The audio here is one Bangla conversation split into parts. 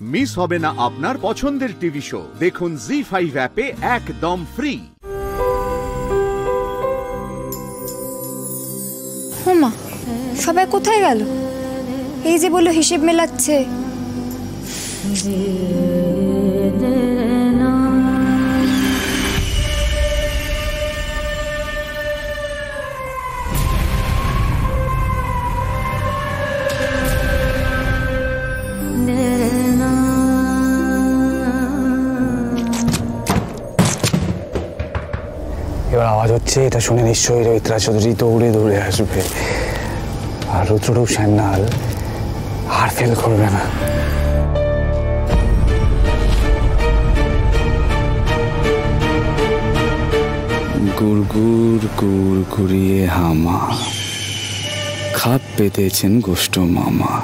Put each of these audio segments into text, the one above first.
মিস হবে না আপনার পছন্দের টিভি শো। দেখুন জি5 অ্যাপে একদম ফ্রি। হুমা, সবাই কোথায় গেল? এই যে বললো হিসেব মেলাচ্ছে। এবার আওয়াজ হচ্ছে, এটা শুনে নিশ্চয়ই রৈত্রা চৌধুরী দৌড়ে দৌড়ে আসবে, আর রুদ্ররূপ সান্যাল আর ফেল করবে না। গুড়গুড় গুড় ঘুরিয়ে হামা, খাপ পেতেছেন গোষ্ঠ মামা।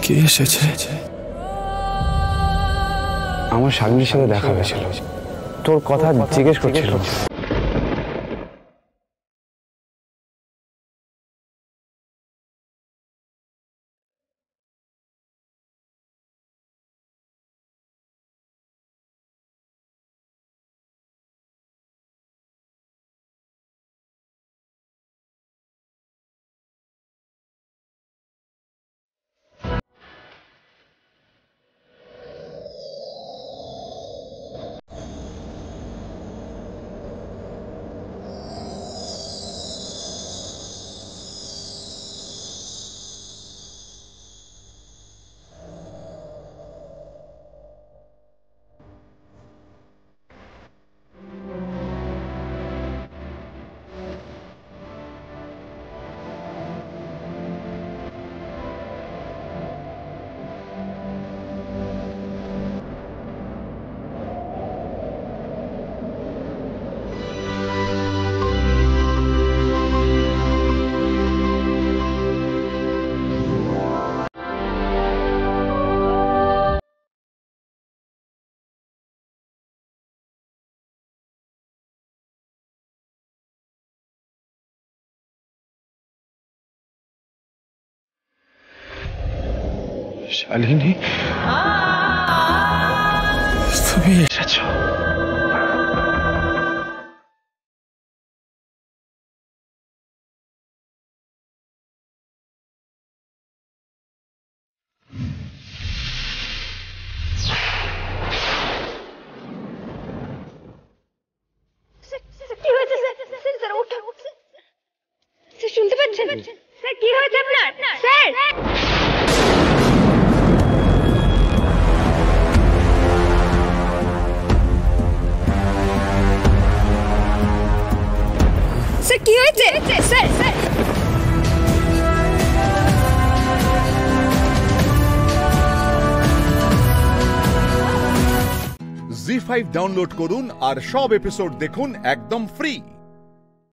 কে এসেছে? আমার শালিনীর সাথে দেখা হয়েছিল, তোর কথা জিজ্ঞেস করছিল। শালিনী, তুমি এসেছো? শুনতে পাচ্ছেন? স্যার, কি হয়েছে আপনার? স্যার, স্যার কি হয়েছে? স্যার, জি5 ডাউনলোড করুন আর সব এপিসোড দেখুন একদম ফ্রি।